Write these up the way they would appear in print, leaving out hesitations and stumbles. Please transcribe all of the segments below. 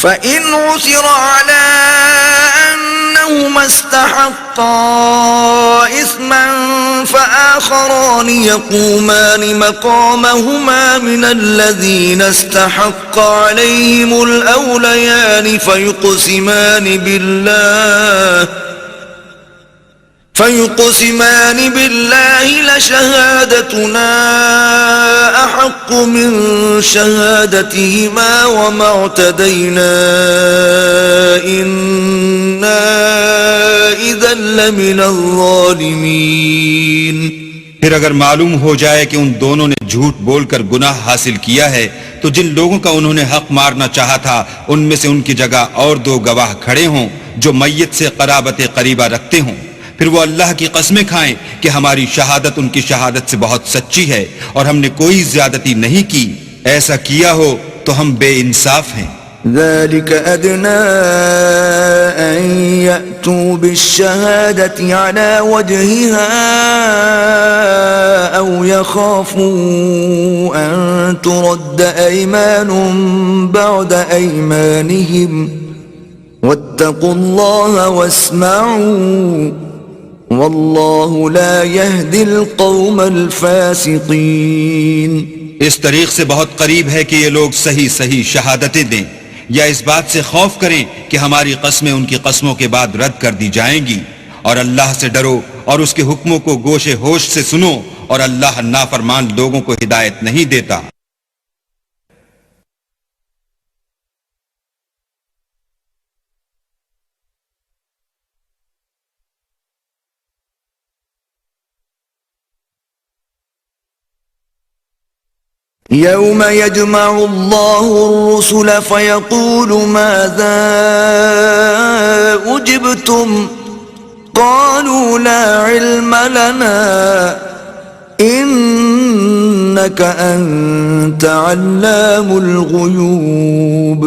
फ़इन उसिर अला अन्नहुमा इस्तहक़्क़ा इस्मन फ़आख़रानि यक़ूमानि मक़ामहुमा मिनल्लज़ीना इस्तहक़्क़ा अलैहिमुल औलयानि फ़युक़सिमानि बिल्लाहि लशहादतुना अहक्कु मिन शहादतिहिमा वमा अ'तदैना इन्ना इज़न लमिनज़ ज़ालिमीन। फिर अगर मालूम हो जाए कि उन दोनों ने झूठ बोलकर गुनाह हासिल किया है तो जिन लोगों का उन्होंने हक मारना चाहा था उनमें से उनकी जगह और 2 गवाह खड़े हों जो मय्यत से क़राबत क़रीबा रखते हों। फिर वो अल्लाह की कसमें खाएं कि हमारी शहादत उनकी शहादत से बहुत सच्ची है और हमने कोई ज्यादती नहीं की। ऐसा किया हो तो हम बेइंसाफ हैं। ज़ालिक अदना अन यअतू बिश्शहादति अला वजहिहा औ यखाफू अन तुरद्द अयमानुन बअद अयमानिहिम वत्तक़ुल्लाह वस्मऊ वल्लाहु ला यहदिल कौमल फासिकीन। इस तरीक से बहुत करीब है कि ये लोग सही सही शहादतें दें या इस बात से खौफ करें कि हमारी कस्में उनकी कस्मों के बाद रद्द कर दी जाएंगी। और अल्लाह से डरो और उसके हुक्मों को गोशे होश से सुनो और अल्लाह नाफरमान लोगों को हिदायत नहीं देता। यौम यजमउल्लाहु अर्रुसुल फयक़ूलु माज़ा उजिब्तुम क़ालू ला इल्म लना इन्नका अंत अल्लामुल ग़ुयूब।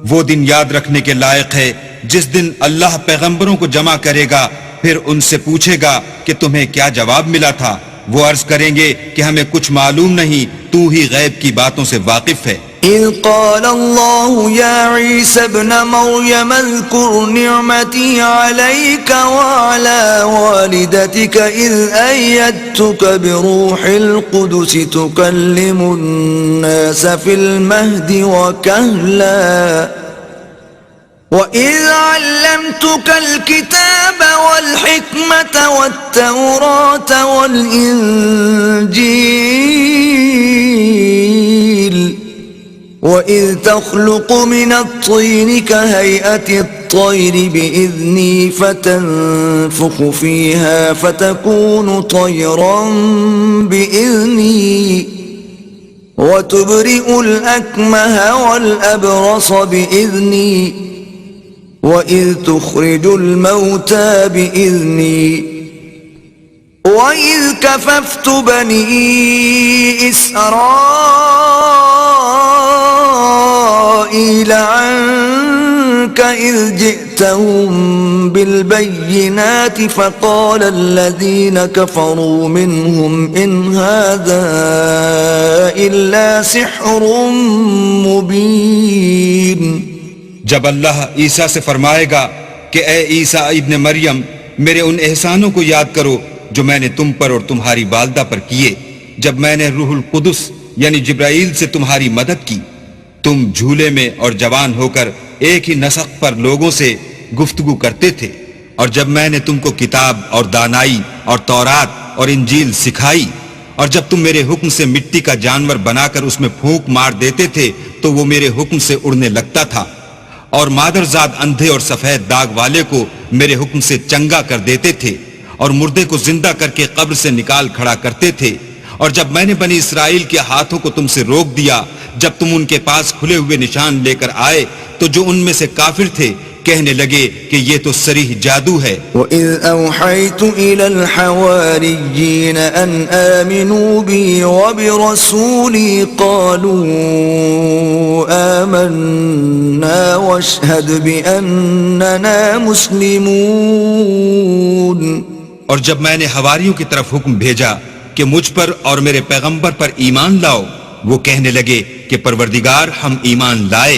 वो दिन याद रखने के लायक है जिस दिन अल्लाह पैगंबरों को जमा करेगा, फिर उनसे पूछेगा कि तुम्हें क्या जवाब मिला था। वो अर्ज करेंगे कि हमें कुछ मालूम नहीं, तू ही गैब की बातों से वाकिफ है। इज़ क़ाल अल्लाहु या ईसा इब्न मरियम अज़्कुर निअमती अलैका व अला वालिदतिका इज़ अय्यदतुका बिरूहिल क़ुदुस तुकल्लिमुन नास फिल महदि व कहला वइज़ अल्लमतुकल किताब वल हिकमत वत्तौरात वल इंजील वइज़ तख़्लुक़ु मिनत-तीन कहयअति-त-तय्र बिइज़नी फतन्फुख़ु फ़ीहा फ़तकूनु तयरन बिइज़नी वतुबरिउल अकमह वल अबरस बिइज़नी वइज़ तुख़रिजुल मौता बिइज़नी वइज़ कफ़फ़्तु बनी इस्राईल अन्का इज़ जि'तहुम बिलबय्यिनाति फ़क़ाल अल्लज़ीन कफ़रू मिन्हुम इन हाज़ा इल्ला सिह्रुम मुबीन। जब अल्लाह ईसा से फरमाएगा कि ए ईसा इब्न मरियम, मेरे उन एहसानों को याद करो जो मैंने तुम पर और तुम्हारी वालदा पर किए, जब मैंने रूहुल कुदस यानी जिब्राईल से तुम्हारी मदद की। तुम झूले में और जवान होकर एक ही नसक पर लोगों से गुफ्तगू करते थे, और जब मैंने तुमको किताब और दानाई और तौरात और इंजील सिखाई, और जब तुम मेरे हुक्म से मिट्टी का जानवर बनाकर उसमें फूंक मार देते थे तो वो मेरे हुक्म से उड़ने लगता था, और मादरजाद अंधे और सफेद दाग वाले को मेरे हुक्म से चंगा कर देते थे, और मुर्दे को जिंदा करके कब्र से निकाल खड़ा करते थे। और जब मैंने बनी इसराइल के हाथों को तुमसे रोक दिया, जब तुम उनके पास खुले हुए निशान लेकर आए, तो जो उनमें से काफिर थे कहने लगे कि ये तो सरीह जादू है। वइज़ औहैतु इलल हवारिय्यीन अन आमिनू बी व बिरसूली क़ालू आमन्ना वशहद बिअन्नना मुस्लिमून। और जब मैंने हवारियों की तरफ हुक्म भेजा कि मुझ पर और मेरे पैगंबर पर ईमान लाओ, वो कहने लगे कि परवरदिगार हम ईमान लाए,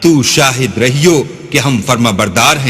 तू शाहिद रहियो कि हम फर्मा बरदार हैं।